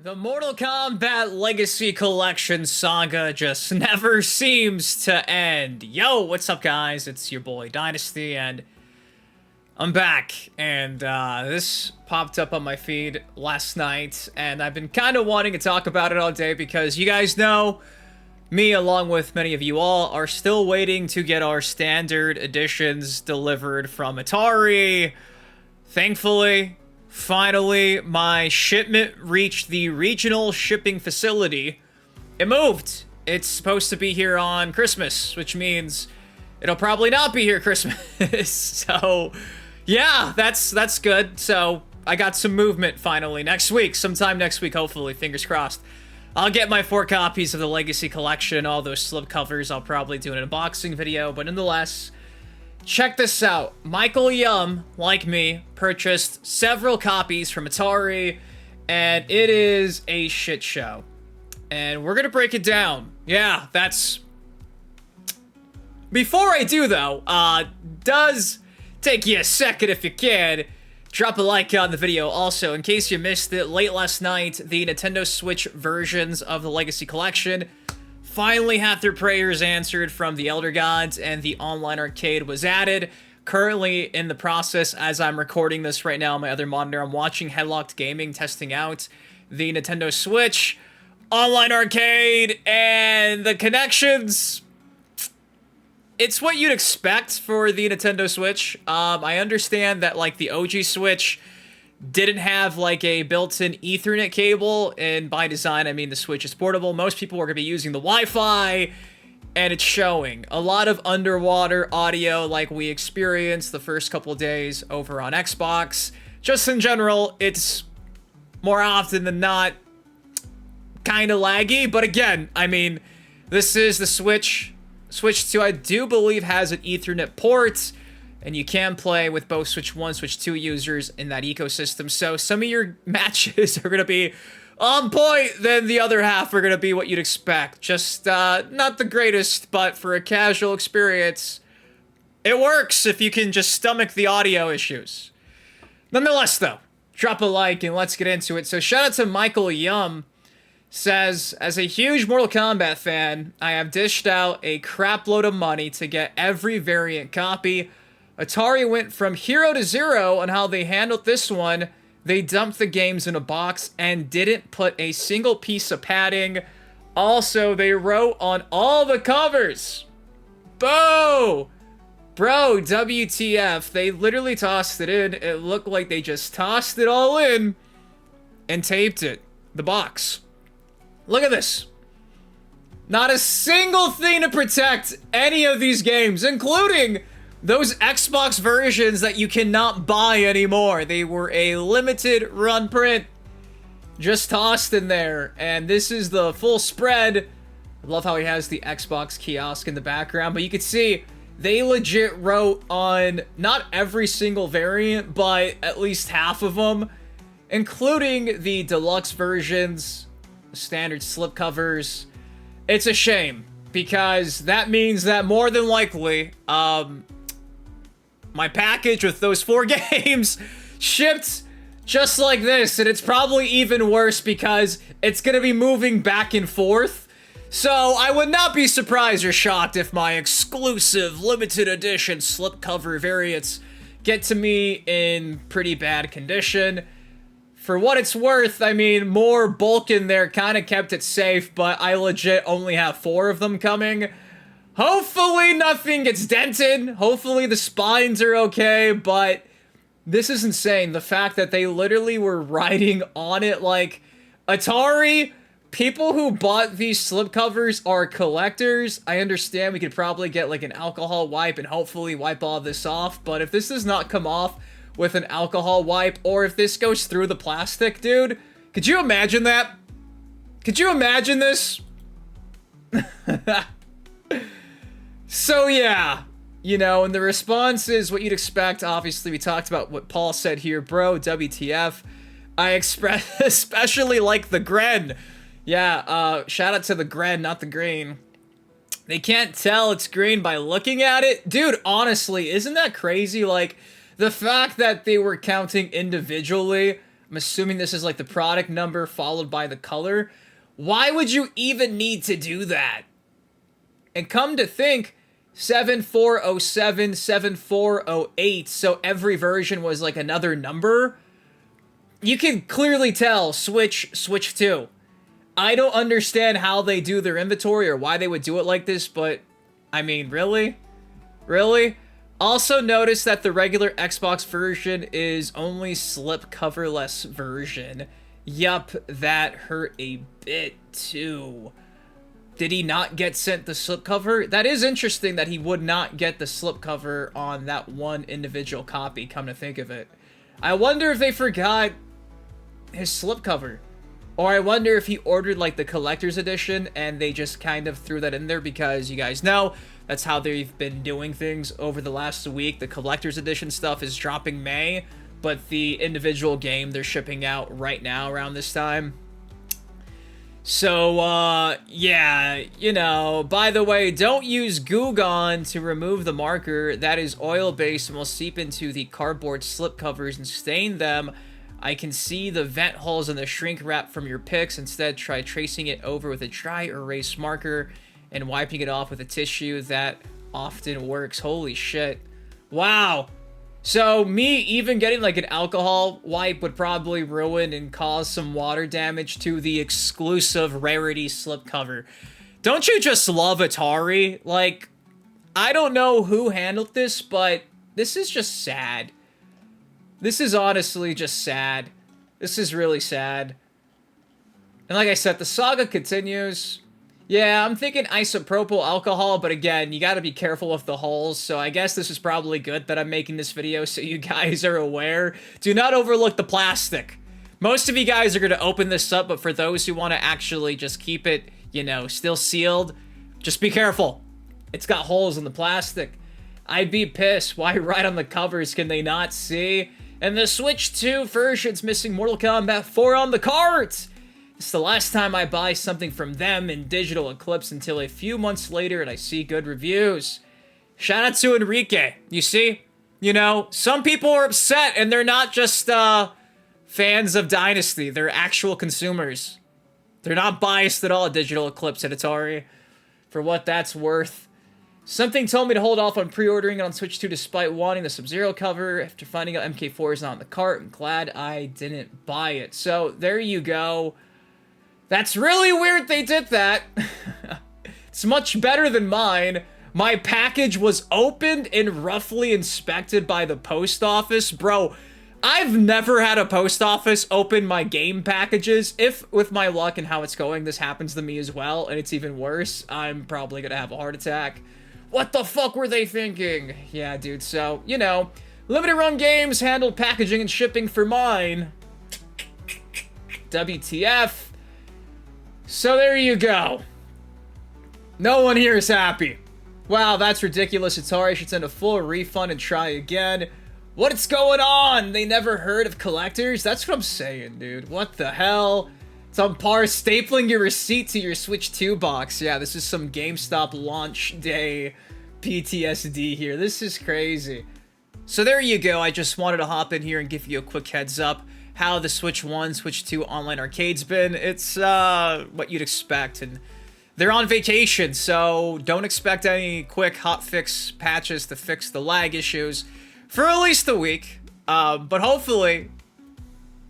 The Mortal Kombat Legacy Collection saga just never seems to end. Yo, what's up, guys? It's your boy Dynasty, and I'm back. And this popped up on my feed last night, and I've been kind of wanting to talk about it all day because you guys know me, along with many of you all, are still waiting to get our standard editions delivered from Atari. Thankfully, finally, my shipment reached the regional shipping facility. It moved. It's supposed to be here on Christmas, which means it'll probably not be here Christmas. So, yeah, that's good. So, I got some movement finally next week, sometime next week, hopefully, fingers crossed. I'll get my 4 copies of the Legacy Collection, all those slipcovers. I'll probably do an unboxing video, but nonetheless, check this out. Michael Yum, like me, purchased several copies from Atari, and it is a shit show. And we're gonna break it down. Yeah, that's... Before I do, though, does take you a second if you can. Drop a like on the video. Also, in case you missed it, late last night, the Nintendo Switch versions of the Legacy Collection finally had their prayers answered from the Elder Gods, and the online arcade was added. Currently in the process, as I'm recording this right now on my other monitor, I'm watching Headlocked Gaming testing out the Nintendo Switch online arcade, and the connections... It's what you'd expect for the Nintendo Switch. I understand that, like, the OG Switch didn't have, like, a built-in Ethernet cable, and by design, I mean the Switch is portable. Most people are going to be using the Wi-Fi, and it's showing. A lot of underwater audio like we experienced the first couple days over on Xbox. Just in general, it's more often than not kind of laggy, but again, I mean, this is the Switch. Switch 2, I do believe, has an Ethernet port, and you can play with both Switch 1, Switch 2 users in that ecosystem. So some of your matches are going to be on point, then the other half are going to be what you'd expect. Just not the greatest, but for a casual experience, it works if you can just stomach the audio issues. Nonetheless, though, drop a like and let's get into it. So shout out to Michael Yum. Says, as a huge Mortal Kombat fan, I have dished out a crap load of money to get every variant copy. Atari went from hero to zero on how they handled this one. They dumped the games in a box and didn't put a single piece of padding. Also, they wrote on all the covers. Boo! Bro, WTF. They literally tossed it in. It looked like they just tossed it all in and taped it. The box. Look at this. Not a single thing to protect any of these games, including those Xbox versions that you cannot buy anymore. They were a limited run print. Just tossed in there. And this is the full spread. I love how he has the Xbox kiosk in the background. But you can see they legit wrote on not every single variant, but at least half of them, including the deluxe versions, standard slipcovers. It's a shame, because that means that more than likely, my package with those 4 games shipped just like this, and it's probably even worse because it's gonna be moving back and forth. So I would not be surprised or shocked if my exclusive limited edition slipcover variants get to me in pretty bad condition. For what it's worth, I mean, more bulk in there kind of kept it safe, but I legit only have 4 of them coming. Hopefully nothing gets dented. Hopefully the spines are okay, but this is insane. The fact that they literally were writing on it like, Atari, people who bought these slipcovers are collectors. I understand we could probably get like an alcohol wipe and hopefully wipe all this off, but if this does not come off with an alcohol wipe, or if this goes through the plastic, dude, could you imagine that? Could you imagine this? So yeah, you know, and the response is what you'd expect. Obviously, we talked about what Paul said here. Bro, WTF. I especially like the Gren. Yeah, shout out to the Gren, not the green. They can't tell it's green by looking at it. Dude, honestly, isn't that crazy? Like, the fact that they were counting individually I'm assuming this is like the product number followed by the color. Why would you even need to do that? And come to think, 7407, 7408, so every version was like another number. You can clearly tell Switch 2. I don't understand how they do their inventory or why they would do it like this, but I mean, really? Really? Also notice that the regular Xbox version is only slipcoverless version. Yup, that hurt a bit too. Did he not get sent the slipcover? That is interesting that he would not get the slipcover on that one individual copy, come to think of it. I wonder if they forgot his slipcover. Or I wonder if he ordered like the collector's edition and they just kind of threw that in there because you guys know that's how they've been doing things over the last week. The collector's edition stuff is dropping May, but the individual game they're shipping out right now around this time. So, yeah, you know, by the way, don't use Goo Gone to remove the marker. That is oil-based and will seep into the cardboard slipcovers and stain them. I can see the vent holes in the shrink wrap from your pics. Instead, try tracing it over with a dry erase marker and wiping it off with a tissue. That often works. Holy shit. Wow. So me even getting like an alcohol wipe would probably ruin and cause some water damage to the exclusive rarity slipcover. Don't you just love Atari? Like, I don't know who handled this, but this is just sad. This is honestly just sad. This is really sad. And like I said, the saga continues. Yeah, I'm thinking isopropyl alcohol, but again, you gotta be careful with the holes, so I guess this is probably good that I'm making this video so you guys are aware. Do not overlook the plastic. Most of you guys are gonna open this up, but for those who want to actually just keep it, you know, still sealed, just be careful. It's got holes in the plastic. I'd be pissed. Why right on the covers can they not see? And the Switch 2 version's missing Mortal Kombat 4 on the cards! It's the last time I buy something from them in Digital Eclipse until a few months later and I see good reviews. Shout out to Enrique. You see? You know, some people are upset and they're not just, fans of Dynasty. They're actual consumers. They're not biased at all, Digital Eclipse and Atari. For what that's worth. Something told me to hold off on pre-ordering it on Switch 2 despite wanting the Sub-Zero cover. After finding out MK4 is not in the cart, I'm glad I didn't buy it. So, there you go. That's really weird they did that. It's much better than mine. My package was opened and roughly inspected by the post office. Bro, I've never had a post office open my game packages. If, with my luck and how it's going, this happens to me as well, and it's even worse, I'm probably gonna have a heart attack. What the fuck were they thinking? Yeah, dude, so, you know, limited run games handled packaging and shipping for mine. WTF. So there you go. No one here is happy. Wow, that's ridiculous. Atari should send a full refund and try again. What's going on? They never heard of collectors? That's what I'm saying, dude. What the hell? It's on par stapling your receipt to your Switch 2 box. Yeah, this is some GameStop launch day PTSD here. This is crazy. So there you go. I just wanted to hop in here and give you a quick heads up how the Switch 1, Switch 2 online arcade's been. It's what you'd expect, and they're on vacation, so don't expect any quick hotfix patches to fix the lag issues for at least a week. But hopefully,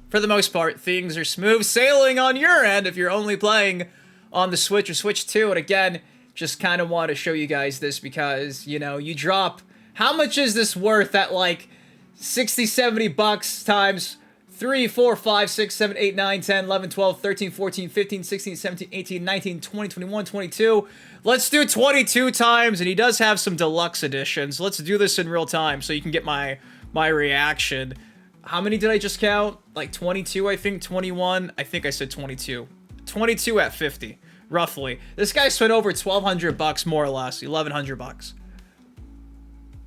for the most part, things are smooth sailing on your end if you're only playing on the Switch or Switch 2. And again, just kind of want to show you guys this because, you know, you drop... How much is this worth at, like, 60, 70 bucks times 3, 4, 5, 6, 7, 8, 9, 10, 11, 12, 13, 14, 15, 16, 17, 18, 19, 20, 21, 22. Let's do 22 times, and he does have some deluxe editions. Let's do this in real time so you can get my reaction. How many did I just count? Like 22, I think, 21. I think I said 22. 22 at 50, roughly. This guy spent over 1,200 bucks, more or less, 1,100 bucks.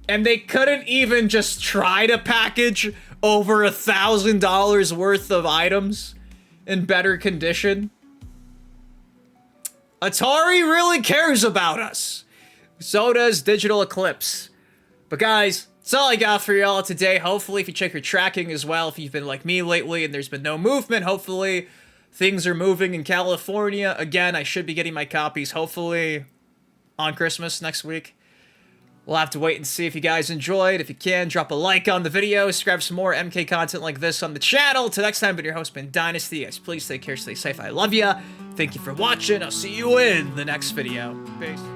And they couldn't even just try to package over $1,000 worth of items in better condition. Atari really cares about us. So does Digital Eclipse. But guys, That's all I got for y'all today. Hopefully, if you check your tracking as well, if you've been like me lately and there's been no movement, hopefully things are moving in California. Again, I should be getting my copies, hopefully, on Christmas next week. We'll have to wait and see. If you guys enjoyed, if you can, drop a like on the video, subscribe for some more MK content like this on the channel. Till next time, I've been your host, Ben Dynasty. Guys, please take care, stay safe. I love ya. Thank you for watching. I'll see you in the next video. Peace.